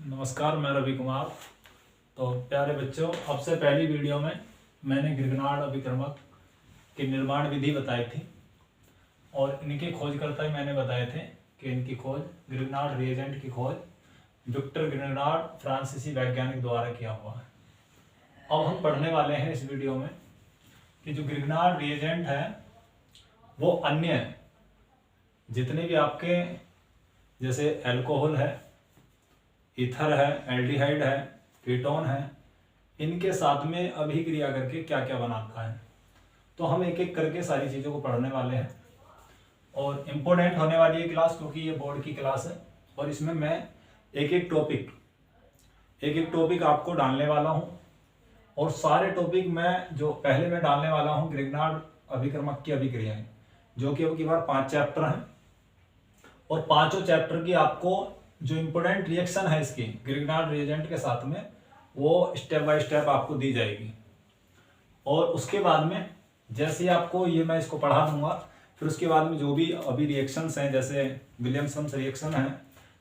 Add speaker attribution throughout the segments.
Speaker 1: नमस्कार, मैं रवि कुमार। तो प्यारे बच्चों, अब से पहली वीडियो में मैंने ग्रिग्नार्ड अभिक्रमक की निर्माण विधि बताई थी और इनके खोजकर्ता ही मैंने बताए थे कि इनकी खोज ग्रिग्नार्ड रिएजेंट की खोज विक्टर ग्रिग्नार्ड फ्रांसीसी वैज्ञानिक द्वारा किया हुआ है। अब हम पढ़ने वाले हैं इस वीडियो में कि जो ग्रिग्नार्ड रिएजेंट है वो अन्य जितने भी आपके जैसे एल्कोहल है, ईथर है, एल्डिहाइड है, कीटोन है, इनके साथ में अभिक्रिया करके क्या क्या बनाता है। तो हम एक एक करके सारी चीज़ों को पढ़ने वाले हैं और इम्पोर्टेंट होने वाली है क्लास, क्योंकि ये बोर्ड की क्लास है और इसमें मैं एक एक टॉपिक आपको डालने वाला हूँ। और सारे टॉपिक मैं जो पहले मैं डालने वाला हूँ ग्रिग्नार्ड अभिक्रमक की अभिक्रियाएं, जो कि अब की बार 5 चैप्टर हैं और पांचों चैप्टर की आपको जो इम्पोर्टेंट रिएक्शन है इसकी ग्रिग्नार्ड रिएजेंट के साथ में वो स्टेप बाय स्टेप आपको दी जाएगी। और उसके बाद में जैसे ही आपको ये मैं इसको पढ़ा दूंगा, फिर उसके बाद में जो भी अभी रिएक्शंस हैं जैसे विलियमसन रिएक्शन है,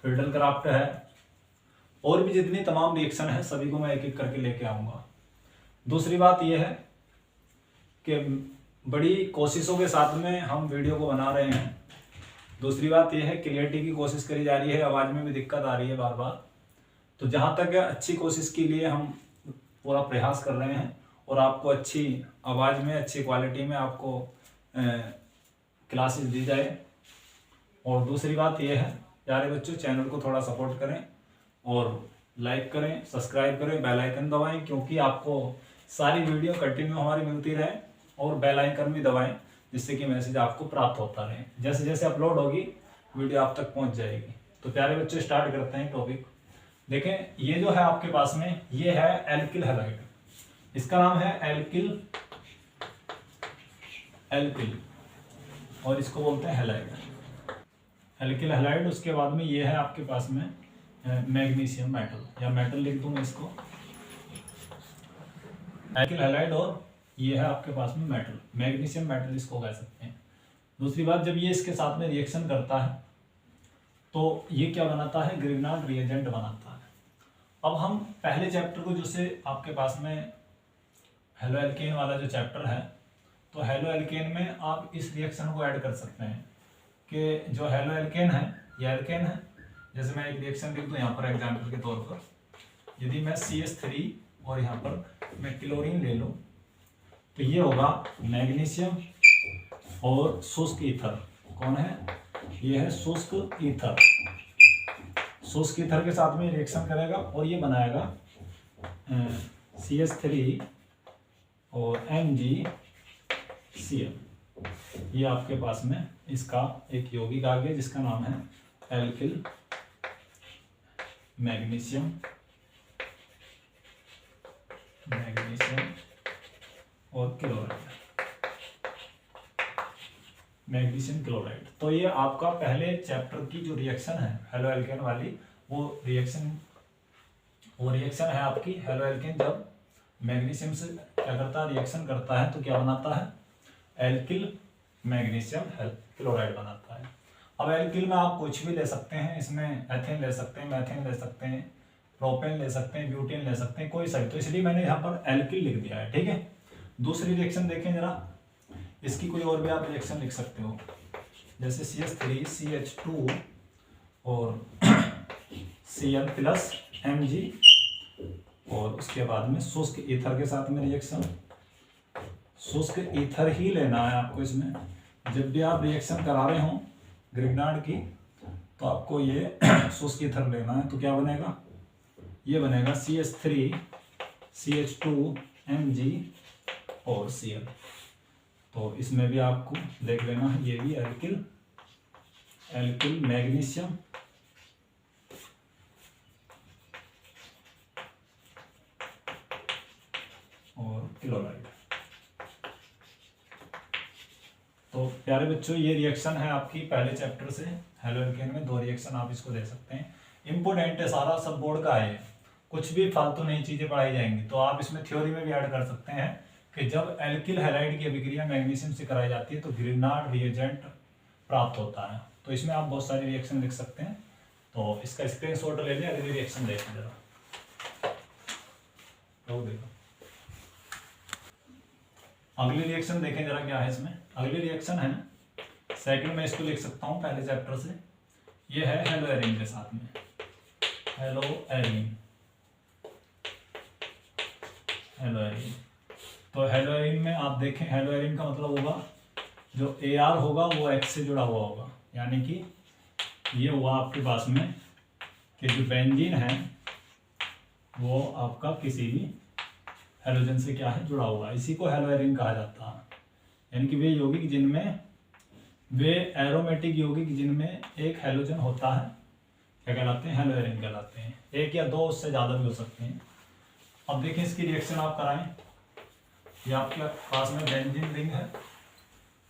Speaker 1: फिल्डरक्राफ्ट है, और भी जितनी तमाम रिएक्शन है सभी को मैं एक एक करके लेके आऊँगा। दूसरी बात यह है कि बड़ी कोशिशों के साथ में हम वीडियो को बना रहे हैं। दूसरी बात यह है क्लियरिटी की कोशिश करी जा रही है, आवाज़ में भी दिक्कत आ रही है बार बार। तो जहाँ तक है अच्छी कोशिश के लिए हम पूरा प्रयास कर रहे हैं और आपको अच्छी आवाज़ में अच्छी क्वालिटी में आपको क्लासेस दी जाए। और दूसरी बात यह है प्यारे बच्चों, चैनल को थोड़ा सपोर्ट करें और लाइक करें, सब्सक्राइब करें, बेल आइकन दबाएं, क्योंकि आपको सारी वीडियो कंटिन्यू हमारी मिलती रहे। और बेल आइकन भी दबाएं जिससे कि मैसेज आपको प्राप्त होता रहे। जैसे जैसे अपलोड होगी वीडियो आप तक पहुंच जाएगी। तो प्यारे बच्चों स्टार्ट करते हैं टॉपिक। देखें, ये जो है आपके पास में ये है एल्किल हैलाइड, इसका नाम है एल्किल और इसको बोलते हैं हैलाइड, एल्किल हैलाइड। उसके बाद में ये है आपके पास में मैग्नीशियम मेटल, या मेटल लिख दूंगा इसको, एल्किल हैलाइड, और ये है आपके पास में मेटल, मैग्नीशियम मेटल इसको कह सकते हैं। दूसरी बात, जब ये इसके साथ में रिएक्शन करता है तो ये क्या बनाता है, ग्रिग्नार्ड रिएजेंट बनाता है। अब हम पहले चैप्टर को जैसे आपके पास में हेलो एल्केन वाला जो चैप्टर है, तो हेलो एल्केन में आप इस रिएक्शन को ऐड कर सकते हैं कि जो हेलो एल्केन है ये एल्केन है। जैसे मैं एक रिएक्शन लिख दूँ यहाँ पर एग्जाम्पल के तौर पर, यदि मैं CH3 और यहाँ पर मैं क्लोरीन ले लूँ तो ये होगा मैग्नीशियम और शुष्क ईथर। कौन है, ये है शुष्क ईथर। शुष्क ईथर के साथ में रिएक्शन करेगा और ये बनाएगा CH3 और MgCl। ये आपके पास में इसका एक यौगिक आ गया जिसका नाम है एल्किल मैग्नीशियम और क्लोराइड, मैग्नीशियम क्लोराइड। तो ये आपका पहले चैप्टर की जो रिएक्शन है हेलो एल्केन वाली, वो रिएक्शन है आपकी हेलो एल्केन। जब मैग्नीशियम से क्या करता है, रिएक्शन करता है, तो क्या बनाता है, एल्किल मैग्नीशियम क्लोराइड बनाता है। अब एल्किल में आप कुछ भी ले सकते हैं, इसमें एथेन ले सकते हैं, मैथेन ले सकते हैं, प्रोपेन ले सकते हैं, ब्यूटेन ले सकते हैं, कोई सा। तो इसलिए मैंने यहाँ पर एल्किल लिख दिया है, ठीक है। दूसरी रिएक्शन देखें जरा, इसकी कोई और भी आप रिएक्शन लिख सकते हो, जैसे CH3 CH2 और Cl प्लस Mg, और उसके बाद में शुष्क ईथर के साथ में रिएक्शन। शुष्क ईथर ही लेना है आपको इसमें। जब भी आप रिएक्शन करा रहे हो ग्रिग्नार्ड की तो आपको ये शुष्क ईथर लेना है। तो क्या बनेगा, ये बनेगा CH3 CH2 Mg और Cl। तो इसमें भी आपको देख लेना है, ये भी एल्किल मैग्नीशियम और क्लोराइड। तो प्यारे बच्चों ये रिएक्शन है आपकी पहले चैप्टर से हेलो एल्केन में। 2 रिएक्शन आप इसको दे सकते हैं। इंपोर्टेंट है, सारा सब बोर्ड का है, कुछ भी फालतू नई चीजें पढ़ाई जाएंगी। तो आप इसमें थ्योरी में भी ऐड कर सकते हैं कि जब एल्किल हैलाइड की अभिक्रिया मैग्नीशियम से कराई जाती है तो ग्रिग्नार्ड रिएजेंट प्राप्त होता है। तो इसमें आप बहुत सारी रिएक्शन लिख सकते हैं। तो इसका स्क्रीनशॉट ले लें, अगली रिएक्शन देखें जरा। तो देखो अगली रिएक्शन देखें जरा क्या है इसमें। अगली रिएक्शन है सेकंड में, इसको लिख सकता हूँ पहले चैप्टर से। ये है हेलो एरिन के साथ में, हेलो एरिन, हेलो एरिन। तो हेलो एरिन में आप देखें, हेलो एरिन का मतलब होगा जो AR होगा वो X से जुड़ा हुआ होगा, यानी कि ये हुआ आपके पास में कि जो बेंजीन है वो आपका किसी भी हेलोजन से क्या है, जुड़ा हुआ है। इसी को हेलो एरिन कहा जाता है। यानी कि वे यौगिक जिनमें, वे एरोमेटिक यौगिक जिनमें एक हेलोजन होता है क्या कहलाते हैं, हेलो एरिन कहलाते हैं। एक या दो, उससे ज़्यादा भी हो सकते हैं। अब देखें इसकी रिएक्शन आप कराएं। ये आपके पास में बेंजीन रिंग है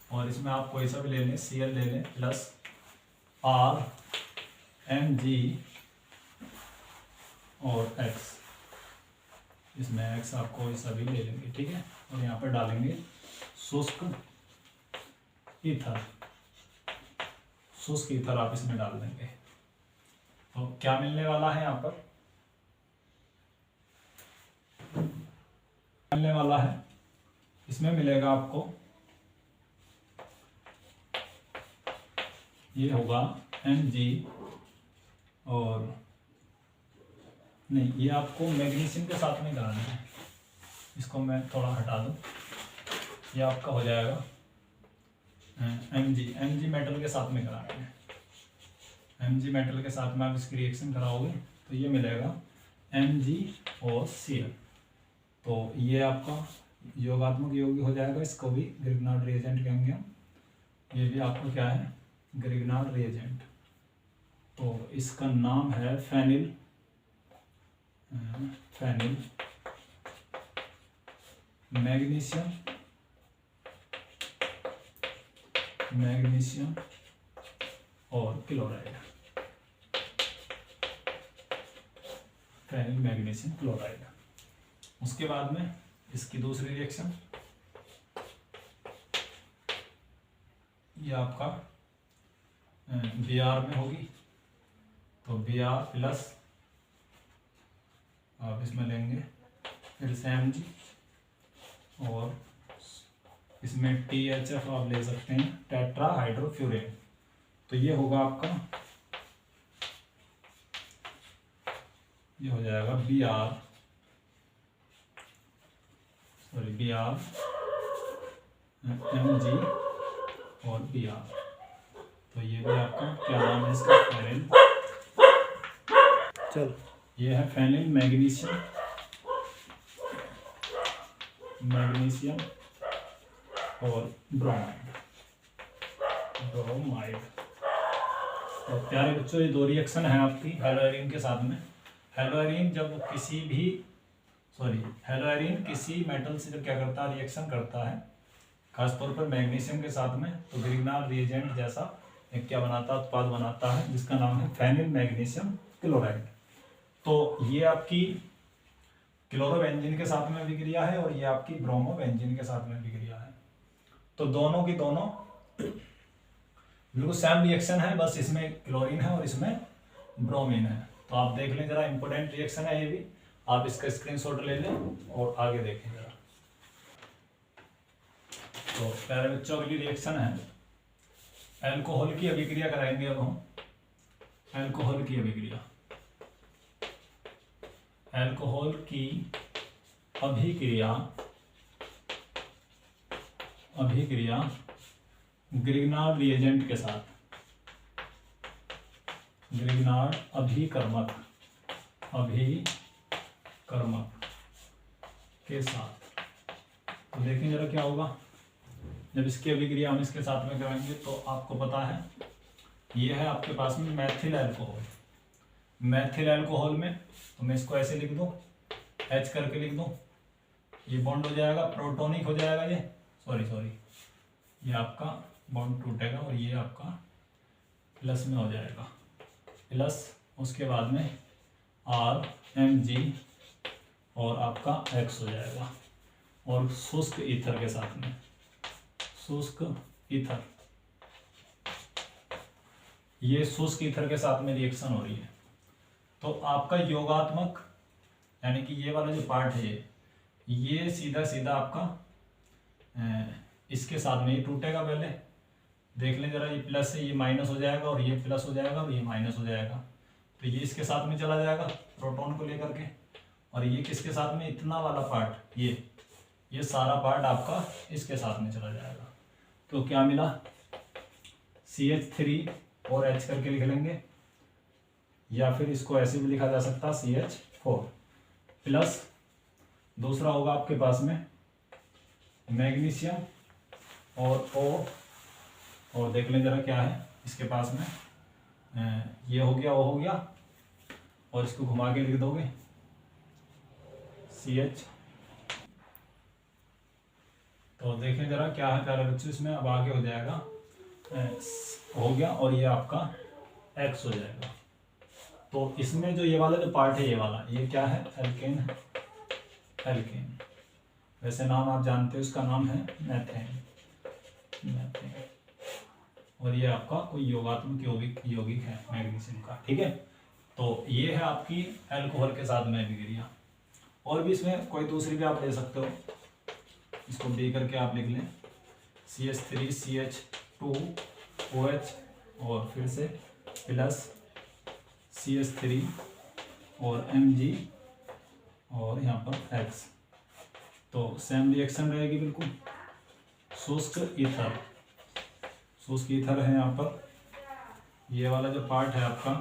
Speaker 1: और इसमें आप कोई सा भी ले लें, Cl ले लें प्लस RMg और X, इसमें X आप कोई सा भी ले लेंगे, ठीक है। और यहाँ पर डालेंगे शुष्क ईथर, शुष्क ईथर आप इसमें डाल देंगे। तो क्या मिलने वाला है यहाँ पर, मिलने वाला है इसमें मिलेगा आपको, ये होगा Mg और नहीं, ये आपको मैग्नीशियम के साथ में कराना है। इसको मैं थोड़ा हटा दूँ, ये आपका हो जाएगा Mg मेटल के साथ में कराना है। Mg मेटल के साथ में आप इसकी रिएक्शन कराओगे तो ये मिलेगा Mg और Cl। तो ये आपका योगात्मक यौगिक हो जाएगा, इसको भी ग्रिग्नार्ड रिएजेंट कहेंगे हम। ये भी आपका क्या है, ग्रिग्नार्ड रिएजेंट। तो इसका नाम है फेनिल, फेनिल मैग्नीशियम, मैग्नीशियम और क्लोराइड, फेनिल मैग्नीशियम क्लोराइड। उसके बाद में इसकी दूसरी रिएक्शन, ये आपका Br में होगी। तो Br प्लस आप इसमें लेंगे फिर से Mg और इसमें THF आप ले सकते हैं, टेट्रा हाइड्रोफ्यूरेन। तो ये होगा आपका, ये हो जाएगा Br Mg और Br। तो ये भी आपका क्या नाम है इसका, फेनिल, चल ये है फेनिल मैग्नीशियम, मैग्नीशियम और ब्रोमाइड, ब्रोमाइड। तो प्यारे बच्चों, ये दो रिएक्शन है आपकी हेलो एरिन के साथ में। हेलो एरिन जब किसी भी हेलो एरिन किसी मेटल से जब क्या करता है, रिएक्शन करता है, खासतौर पर मैग्नीशियम के साथ में, तो ग्रिग्नार्ड रिएजेंट जैसा एक क्या बनाता है, उत्पाद बनाता है जिसका नाम है फेनिल मैग्नीशियम क्लोराइड। तो ये आपकी क्लोरोबेंजीन के साथ में विक्रिया है और ये आपकी ब्रोमोबेंजीन के साथ में विक्रिया है। तो दोनों की दोनों बिल्कुल सेम रिएक्शन है, बस इसमें क्लोरीन है और इसमें ब्रोमीन है। तो आप देख लें जरा, इंपॉर्टेंट रिएक्शन है ये भी, आप इसका स्क्रीनशॉट ले लें और आगे देखें जरा। तो प्यारे बच्चों, अगली रिएक्शन है अल्कोहल की अभिक्रिया कराएंगे। अब हम अल्कोहल की अभिक्रिया, अल्कोहल की अभिक्रिया, अभिक्रिया ग्रिग्नार्ड रिएजेंट के साथ, ग्रिग्नार्ड अभिकर्मक, अभिकर्मक के साथ। तो देखें जरा क्या होगा जब इसकी अभिक्रिया हम इसके साथ में कराएंगे। तो आपको पता है ये है आपके पास में मैथिल अल्कोहल, मैथिल अल्कोहल में, तो मैं इसको ऐसे लिख दूं, H करके लिख दूं, ये बॉन्ड हो जाएगा, प्रोटोनिक हो जाएगा, ये सॉरी ये आपका बॉन्ड टूटेगा और ये आपका प्लस में हो जाएगा, प्लस उसके बाद में RMg और आपका X हो जाएगा और शुष्क ईथर के साथ में, शुष्क ईथर। ये शुष्क ईथर के साथ में रिएक्शन हो रही है, तो आपका योगात्मक यानी कि ये वाला जो पार्ट है ये सीधा सीधा आपका इसके साथ में ये टूटेगा। पहले देख लें जरा, ये प्लस है, ये माइनस हो जाएगा और ये प्लस हो जाएगा और ये माइनस हो जाएगा, तो ये इसके साथ में चला जाएगा प्रोटॉन को लेकर के, और ये किसके साथ में, इतना वाला पार्ट ये सारा पार्ट आपका इसके साथ में चला जाएगा। तो क्या मिला, CH3 और H करके लिख लेंगे, या फिर इसको ऐसे भी लिखा जा सकता CH4 प्लस दूसरा होगा आपके पास में मैग्नीशियम और O, और देख लें जरा क्या है इसके पास में, ये हो गया, O हो गया, और इसको घुमा के लिख दोगे CH। तो देखें जरा क्या है प्यारे बच्चों, इसमें अब आगे हो जाएगा हो गया, और ये आपका X हो जाएगा। तो इसमें जो ये वाला जो पार्ट है, ये वाला ये क्या है, एल्केन। एल्केन वैसे नाम आप जानते हो, इसका नाम है मैथेन। और ये आपका कोई योगात्मक यौगिक है मैग्नीशियम का, ठीक है। तो ये है आपकी अल्कोहल के साथ में अभिक्रिया। और भी इसमें कोई दूसरी भी आप ले सकते हो, इसको B करके आप लिख लें CH3 CH2 OH और फिर से प्लस CH3 और Mg और यहाँ पर X। तो सेम रिएक्शन रहेगी बिल्कुल। शुष्क ईथर है यहाँ पर, ये वाला जो पार्ट है आपका,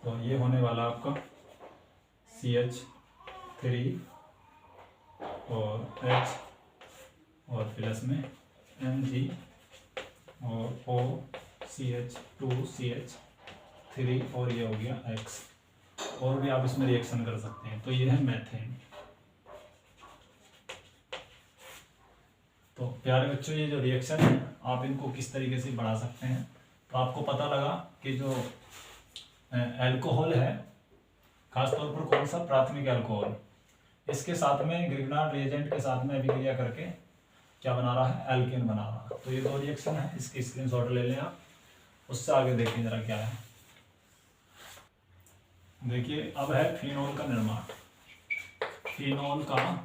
Speaker 1: तो ये होने वाला आपका CH3 और H और प्लस में Mg और O CH2 CH3 और ये हो गया X। और भी आप इसमें रिएक्शन कर सकते हैं। तो ये है मैथेन। तो प्यारे बच्चों, ये जो रिएक्शन है आप इनको किस तरीके से बढ़ा सकते हैं। तो आपको पता लगा कि जो अल्कोहल है, खासतौर पर कौन सा, प्राथमिक अल्कोहल, इसके साथ में ग्रिग्नार्ड रिएजेंट के साथ में अभिक्रिया करके क्या बना रहा है, एल्केन बना रहा है। तो ये दो रिएक्शन है, इसकी स्क्रीनशॉट ले लें आप। उससे आगे देखिए जरा क्या है। देखिए अब है फिनोल का निर्माण। फिनोल का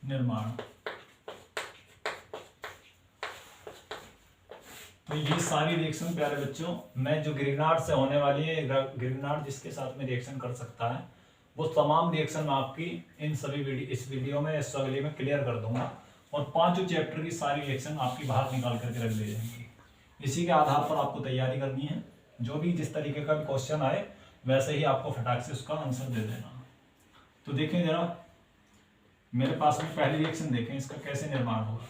Speaker 1: निर्माण, तो ये सारी रिएक्शन प्यारे बच्चों मैं जो ग्रिग्नार्ड से होने वाली है, ग्रिग्नार्ड जिसके साथ में रिएक्शन कर सकता है, वो तमाम रिएक्शन मैं आपकी इन सभी इस वीडियो में, इस अगले में क्लियर कर दूंगा। और पांचों चैप्टर की सारी रिएक्शन आपकी बाहर निकाल करके रख दी जाएंगी। इसी के आधार पर आपको तैयारी करनी है। जो भी जिस तरीके का भी क्वेश्चन आए वैसे ही आपको फटाक से उसका आंसर दे देना। तो देखें जरा, मेरे पास में पहली रिएक्शन देखें, इसका कैसे निर्माण होगा।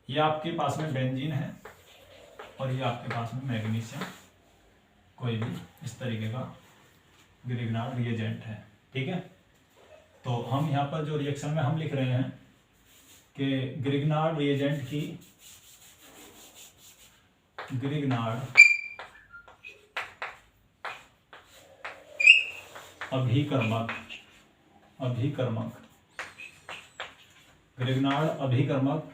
Speaker 1: ये आपके पास में बेंजीन है और ये आपके पास में मैग्नीशियम, कोई भी इस तरीके का ग्रिग्नार्ड रिएजेंट है, ठीक है। तो हम यहाँ पर जो रिएक्शन में हम लिख रहे हैं कि ग्रिग्नार्ड रिएजेंट की ग्रिग्नार्ड ग्रिग्नार्ड अभिकर्मक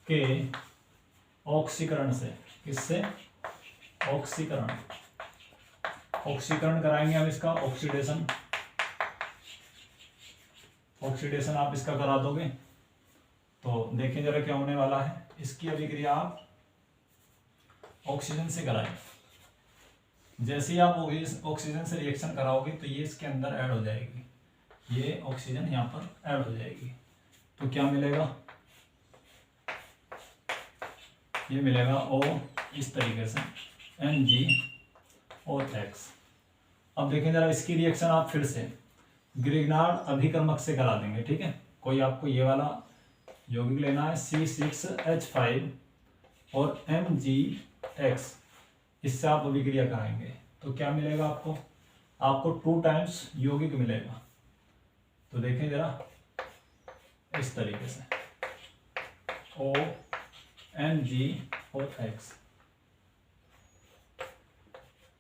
Speaker 1: के ऑक्सीकरण से, किससे, ऑक्सीकरण कराएंगे हम इसका, ऑक्सीडेशन आप इसका करा दोगे। तो देखें जरा क्या होने वाला है। इसकी अभिक्रिया आप ऑक्सीजन से कराएं। जैसे ही आप ऑक्सीजन से रिएक्शन कराओगे तो ये इसके अंदर ऐड हो जाएगी, ये ऑक्सीजन यहाँ पर ऐड हो जाएगी। तो क्या मिलेगा, ये मिलेगा O इस तरीके से Mg और X। अब देखें जरा इसकी रिएक्शन आप फिर से ग्रिग्नार्ड अभिकर्मक से करा देंगे, ठीक है। कोई आपको ये वाला यौगिक लेना है C6H5 और MgX, इससे आप अभिक्रिया कराएंगे तो क्या मिलेगा आपको 2 टाइम्स यौगिक मिलेगा। तो देखें जरा इस तरीके से O Mg और X,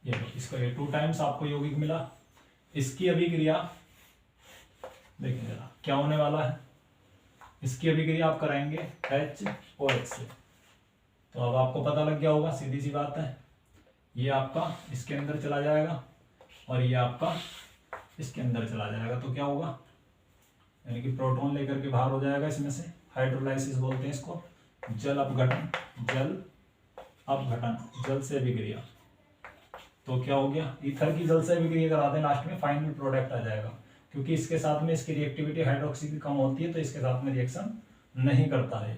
Speaker 1: ये इसका ये 2 टाइम्स आपको यौगिक मिला। इसकी अभिक्रिया देखें जरा क्या होने वाला है। इसकी अभिक्रिया आप कराएंगे HOH से। तो अब आपको पता लग गया होगा, सीधी सी बात है, ये आपका इसके अंदर चला जाएगा और ये आपका इसके अंदर चला जाएगा। तो क्या होगा, यानी कि प्रोटॉन लेकर के बाहर हो जाएगा इसमें से, हाइड्रोलाइसिस बोलते हैं इसको, जल अपघटन, जल अपघटन, जल से अभिक्रिया। तो क्या हो गया, ईथर की जल से अभिक्रिया करा दें, लास्ट में फाइनल प्रोडक्ट आ जाएगा। क्योंकि इसके साथ में इसकी रिएक्टिविटी हाइड्रोक्सी की कम होती है तो इसके साथ में रिएक्शन नहीं करता है।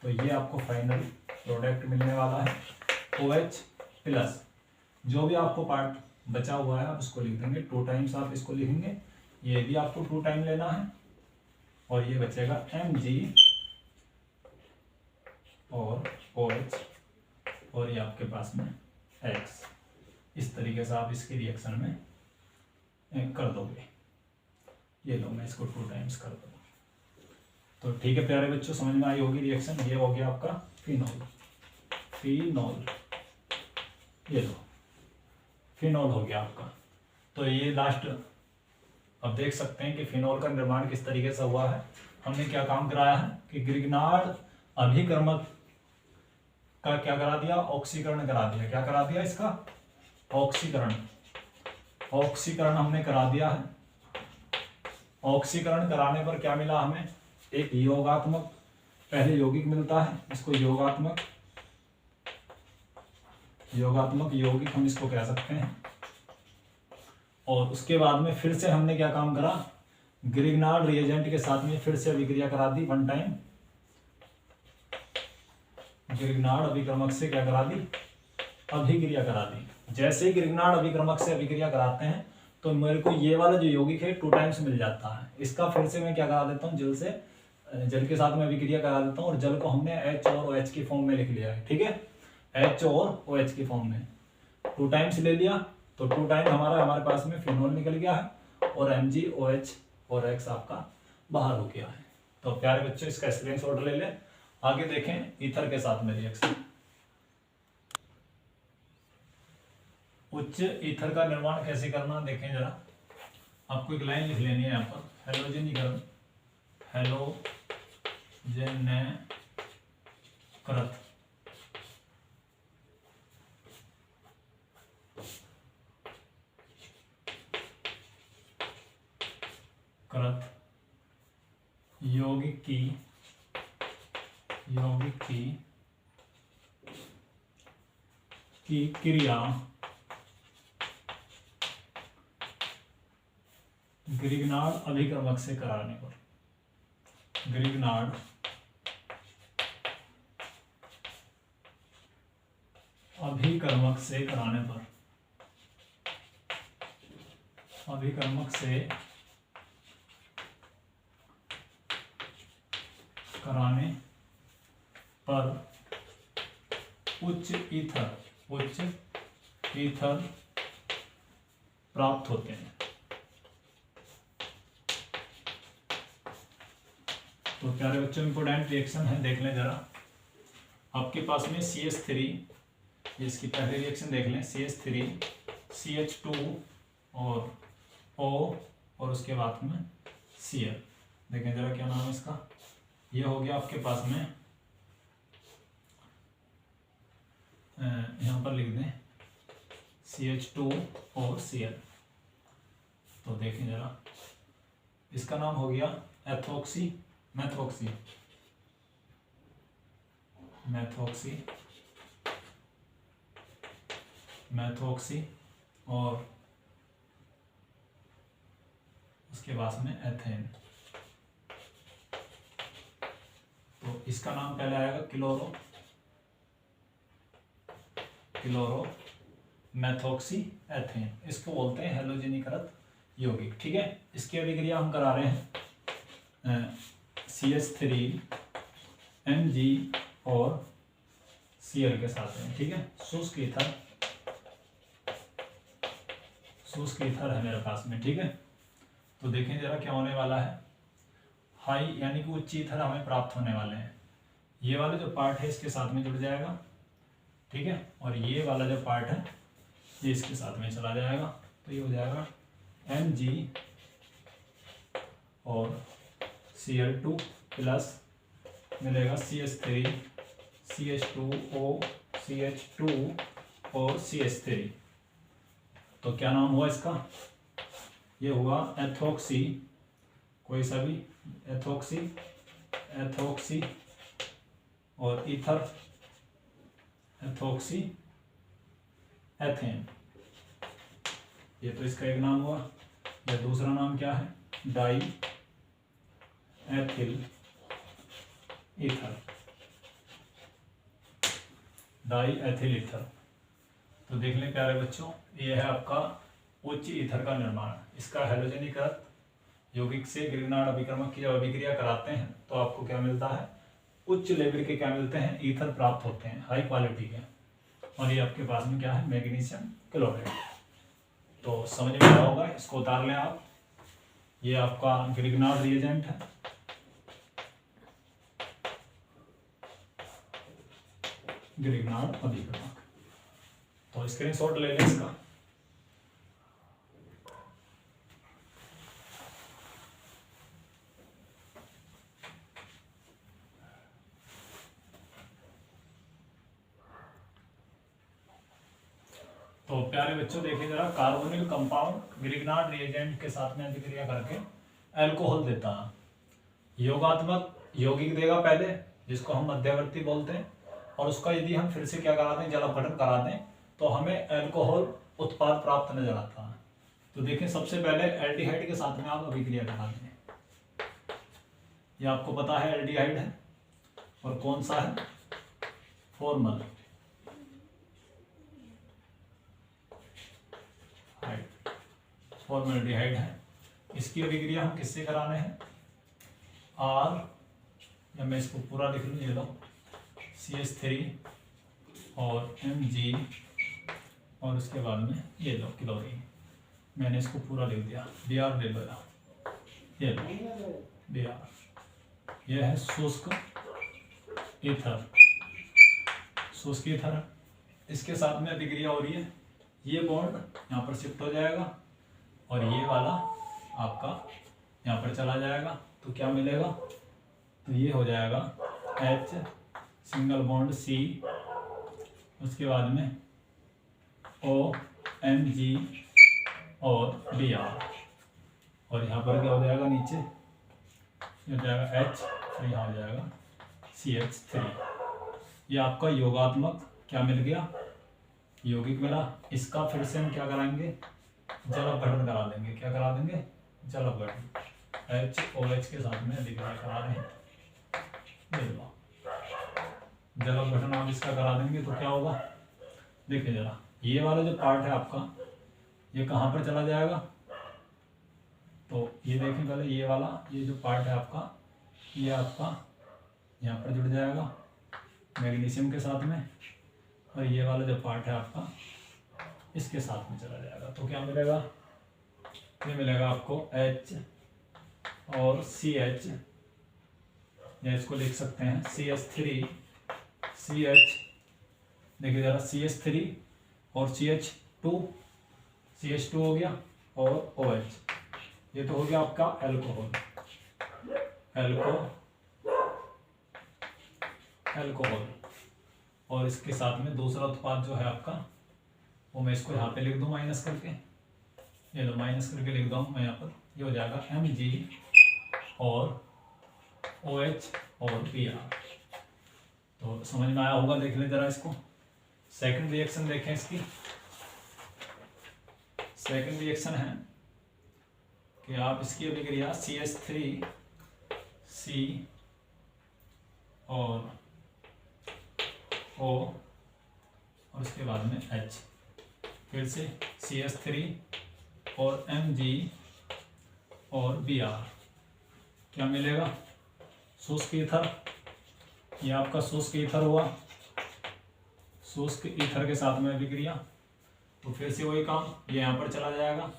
Speaker 1: तो ये आपको फाइनल प्रोडक्ट मिलने वाला है OH प्लस। जो भी आपको पार्ट बचा हुआ है आप उसको लिख देंगे, 2 टाइम्स आप इसको लिखेंगे, ये भी आपको 2 टाइम लेना है और ये बचेगा Mg और OH और ये आपके पास में X। इस तरीके से आप इसके रिएक्शन में कर दोगे। ये लो, मैं इसको 2 टाइम्स कर दूंगा। तो ठीक है प्यारे बच्चों, समझ में आई होगी रिएक्शन। ये हो गया आपका फिनॉल, फिनॉल, ये लो फिनॉल हो गया आपका। तो ये लास्ट अब देख सकते हैं कि फिनॉल का निर्माण किस तरीके से हुआ है। हमने क्या काम कराया है कि ग्रिग्नार्ड अभिकर्मक का क्या करा दिया, ऑक्सीकरण करा दिया। क्या करा दिया, इसका ऑक्सीकरण, ऑक्सीकरण हमने करा दिया है। ऑक्सीकरण कराने पर क्या मिला हमें, एक योगात्मक, पहले यौगिक मिलता है, इसको योगात्मक, योगात्मक यौगिक हम इसको कह सकते हैं। और उसके बाद में फिर से हमने क्या काम करा, ग्रिग्नार्ड रिएजेंट के साथ में फिर से अभिक्रिया करा दी 1 टाइम। ग्रिग्नार्ड अभिक्रमक से क्या करा दी, अभिक्रिया करा दी। जैसे ही ग्रिग्नार्ड अभिक्रमक से अभिक्रिया कराते हैं तो मेरे को ये वाला जो यौगिक है 2 टाइम्स मिल जाता है। इसका फिर से मैं क्या करा देता हूँ, जल से, जल के साथ में अभिक्रिया करा देता हूँ और जल को हमने H और OH की फॉर्म में लिख लिया है। ठीक है, H और OH की फॉर्म में 2 टाइम्स ले लिया तो 2 टाइम हमारे पास में फिनॉल निकल गया है और Mg, OH और X आपका बाहर हो गया है। तो प्यारे बच्चों इसका स्क्रीनशॉट ले लें। आगे देखें ईथर के साथ में रिएक्शन। उच्च ईथर का निर्माण कैसे करना देखें जरा। आपको एक लाइन लिख लेनी है यहाँ पर, हेलोजनीकरण, हेलोजनीकृत यौगिक की क्रिया ग्रिग्नार्ड अभिक्रमक से कराने पर, ग्रिग्नार्ड अभिक्रमक से कराने पर, अभिक्रमक से कराने पर उच्च ईथर प्राप्त होते हैं। तो प्यारे बच्चों इंपोर्टेंट रिएक्शन है, देख लें जरा। आपके पास में CH3, इसकी पहले रिएक्शन देख लें, CH3 CH2 और O और उसके बाद में Cl। देखें जरा क्या नाम है इसका, ये हो गया आपके पास में, यहाँ पर लिख दें CH2 और Cl। तो देखें जरा, इसका नाम हो गया एथोक्सी, मैथोक्सी, मैथोक्सी, मैथोक्सी और उसके बाद में एथेन। तो इसका नाम पहले आएगा क्लोरो मैथोक्सी एथेन, इसको बोलते हैं हेलोजनीकृत यौगिक। ठीक है, इसकी अभिक्रिया हम करा रहे हैं CH3 Mg और Cl के साथ में। ठीक है, शुष्क ईथर है मेरे पास में। ठीक है, तो देखें जरा क्या होने वाला है, हाई यानी कि उच्च ईथर हमें प्राप्त होने वाले हैं। ये वाला जो पार्ट है इसके साथ में जुड़ जाएगा, ठीक है, और ये वाला जो पार्ट है ये इसके साथ में चला जाएगा। तो ये हो जाएगा Mg और Cl2 प्लस मिलेगा CH3 CH2O CH2 और CH3। तो क्या नाम हुआ इसका, ये हुआ एथोक्सी, कोई सा भी एथोक्सी और ईथर एथोक्सी एथेन, ये तो इसका एक नाम हुआ। या दूसरा नाम क्या है, die ethyl ether, die ethyl ether. तो देख लें प्यारे बच्चों, ये है आपका उच्च ईथर का निर्माण। इसका हैलोजेनिक अर्थ यौगिक से ग्रिग्नार्ड अभिक्रमक की जब अभिक्रिया कराते हैं तो आपको क्या मिलता है, उच्च लेवल के क्या मिलते हैं, ईथर प्राप्त होते हैं, हाई क्वालिटी के। और ये आपके पास में क्या है, मैग्नीशियम क्लोराइड। तो समझ में आया होगा, इसको उतार लें आप। ये आपका ग्रिग्नार्ड रिएजेंट है, ग्रिग्नार्ड अभिक्रमक। तो स्क्रीनशॉट ले लें इसका। तो प्यारे बच्चों देखिए जरा, कार्बोनिल कंपाउंड ग्रिग्नार्ड रिएजेंट के साथ में अभिक्रिया करके अल्कोहल देता है। योगात्मक यौगिक देगा पहले, जिसको हम मध्यवर्ती बोलते हैं, और उसका यदि हम फिर से क्या करा दें, जल अपघटन करा दें, तो हमें अल्कोहल उत्पाद प्राप्त नजर आता है। तो देखिए सबसे पहले एल्डिहाइड के साथ में आप अभिक्रिया करा दें। ये आपको पता है एल्डिहाइड है, और कौन सा है, फॉर्मल फॉर्मल्डिहाइड है। इसकी अभिक्रिया हम किससे कराने हैं, आर, या मैं इसको पूरा लिख लूँ, ये लो CH3 और Mg, और उसके बाद में ये लो क्लोरीन, मैंने इसको पूरा लिख दिया, Br ले लो, ये लो Br। ये है शुष्क ईथर, शुष्क ईथर। इसके साथ में अभिक्रिया हो रही है, ये बॉन्ड यहाँ पर शिफ्ट हो जाएगा और ये वाला आपका यहाँ पर चला जाएगा। तो क्या मिलेगा, तो ये हो जाएगा H सिंगल बॉन्ड C, उसके बाद में O Mg और Br, और यहाँ पर क्या हो जाएगा, नीचे ये हो जाएगा H, और यहाँ हो जाएगा CH3। ये आपका योगात्मक क्या मिल गया, यौगिक मिला। इसका फिर से हम क्या कराएंगे, जल अपघटन करा देंगे। क्या करा देंगे, जल अपघटन, HOH के साथ में अभिक्रिया करा रहे हैं, जल अपघटन आप इसका करा देंगे तो क्या होगा, देखिए जरा, ये वाला जो पार्ट है आपका, ये कहाँ पर चला जाएगा, तो ये देखें पहले, ये वाला, ये जो पार्ट है आपका, ये आपका यहाँ पर जुड़ जाएगा मैग्नीशियम के साथ में, और ये वाला जो पार्ट है आपका इसके साथ में चला जाएगा। तो क्या मिलेगा, ये मिलेगा आपको H और CH, या इसको लिख सकते हैं CH3 CH, देखिए जरा CH3 और CH2 हो गया, और OH, ये तो हो गया आपका अल्कोहल, अल्कोहल। और इसके साथ में दूसरा उत्पाद जो है आपका, वो मैं इसको यहाँ पे लिख दूँ माइनस करके, ये लो माइनस करके लिख दूँ मैं यहाँ पर, ये हो जाएगा Mg और OH और Br। तो समझ में आया होगा, देख लें जरा इसको। सेकंड रिएक्शन देखें इसकी। सेकंड रिएक्शन है कि आप इसकी अभिक्रिया CH3 C और O, और उसके बाद में H, फिर से CH3 और Mg और Br, क्या मिलेगा, शुष्क ईथर। ये आपका शुष्क ईथर हुआ, शुष्क ईथर के साथ में अभिक्रिया। तो फिर से वही काम, ये यहाँ पर चला जाएगा,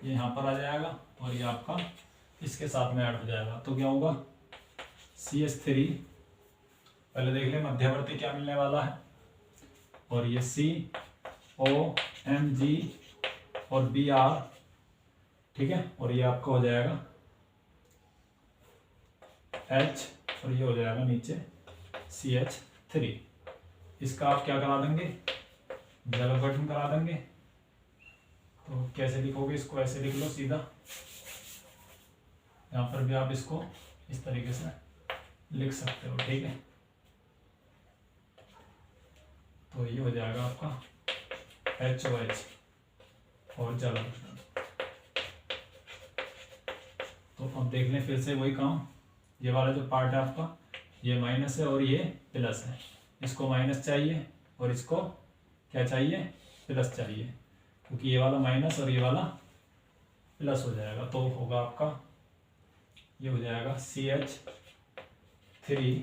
Speaker 1: ये यहाँ पर आ जाएगा, और ये आपका इसके साथ में ऐड हो जाएगा। तो क्या होगा, CH3, पहले देख लें मध्यवर्ती क्या मिलने वाला है, और ये CO Mg और Br, ठीक है, और ये आपका हो जाएगा H और ये हो जाएगा नीचे CH3। इसका आप क्या करा देंगे, जल अपघटन करा देंगे। तो कैसे लिखोगे इसको, ऐसे लिख लो सीधा, यहाँ पर भी आप इसको इस तरीके से लिख सकते हो, ठीक है। तो ये हो जाएगा आपका HOH और जल अपघटन। तो अब देख लें फिर से वही काम, ये वाला जो पार्ट है आपका, ये माइनस है और ये प्लस है, इसको माइनस चाहिए और इसको क्या चाहिए, प्लस चाहिए, क्योंकि ये वाला माइनस और ये वाला प्लस हो जाएगा। तो होगा आपका, ये हो जाएगा CH3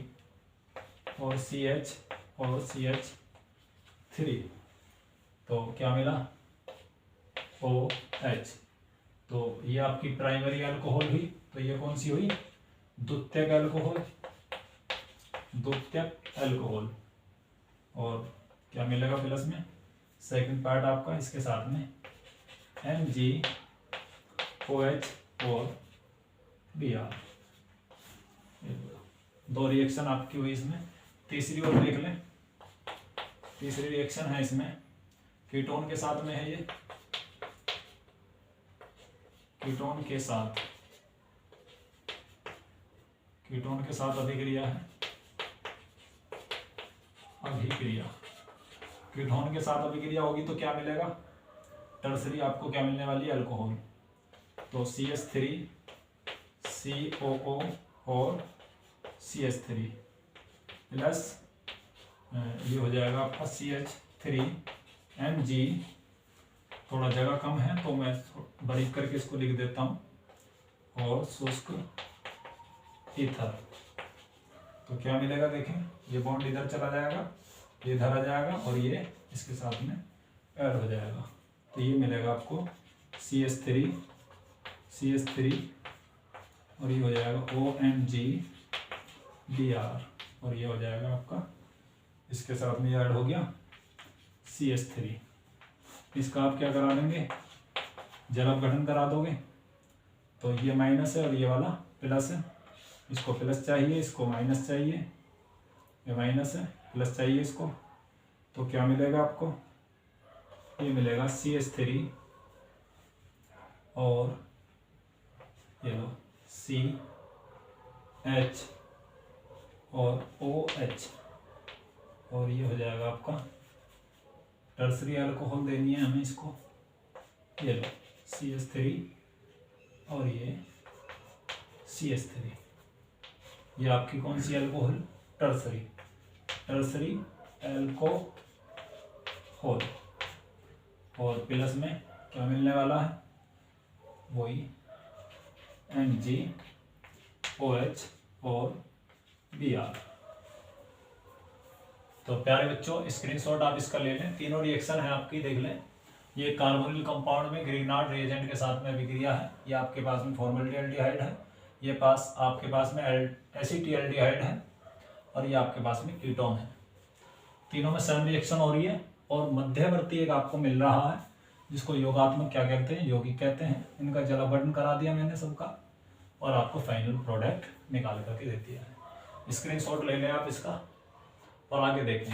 Speaker 1: और CH और CH3। तो क्या मिला, OH। तो ये आपकी प्राइमरी अल्कोहल हुई। तो ये कौन सी हुई, द्वितीयक अल्कोहल, द्वितीयक अल्कोहल। और क्या मिलेगा प्लस में, सेकंड पार्ट आपका इसके साथ में MgOH और Br। दो रिएक्शन आपकी हुई इसमें। तीसरी और देख लें, तीसरी रिएक्शन है इसमें कीटोन के साथ में है, ये कीटोन के साथ अभिक्रिया है, अभिक्रिया। कीटोन के साथ अभिक्रिया होगी तो क्या मिलेगा, टर्सरी आपको क्या मिलने वाली है, अल्कोहल। तो CH3 COO और CH3 प्लस ये हो जाएगा आपका CH3 Mg। थोड़ा जगह कम है तो मैं बारीक करके इसको लिख देता हूँ, और शुष्क ईथर। तो क्या मिलेगा देखें, ये बॉन्ड इधर चला जाएगा, ये इधर आ जाएगा और ये इसके साथ में ऐड हो जाएगा। तो ये मिलेगा आपको CH3 और ये हो जाएगा OMgBr और ये हो जाएगा आपका, इसके साथ में ऐड हो गया CH3। इसका आप क्या करा देंगे, जल अपघटन करा दोगे। तो ये माइनस है और ये वाला प्लस है, इसको प्लस चाहिए, इसको माइनस चाहिए, ये माइनस है प्लस चाहिए इसको। तो क्या मिलेगा आपको, ये मिलेगा CH3 और ये लो CH और OH और ये हो जाएगा आपका टर्सरी अल्कोहल देनी है हमें इसको, ये लो CH3 और ये CH3। ये आपकी कौन सी अल्कोहल, टर्सरी अल्कोहल। और प्लस में क्या मिलने वाला है, वही MgOH और Br। तो प्यारे बच्चों स्क्रीनशॉट आप इसका ले लें, तीनों रिएक्शन है आपकी, देख लें। ये कार्बोनिल कंपाउंड में ग्रिग्नार्ड रिएजेंट के साथ में अभिक्रिया है, ये आपके पास में फॉर्मल्डिहाइड है, ये आपके पास में एसिटिल्डिहाइड है और ये आपके पास में कीटोन है। तीनों में सेम रिएक्शन हो रही है और मध्यवर्ती एक आपको मिल रहा है जिसको योगात्मक क्या कहते हैं, यौगिक कहते हैं। इनका जल अपघटन करा दिया मैंने सबका और आपको फाइनल प्रोडक्ट निकाल करके दे दिया है। स्क्रीनशॉट ले लें आप इसका और आगे देखें।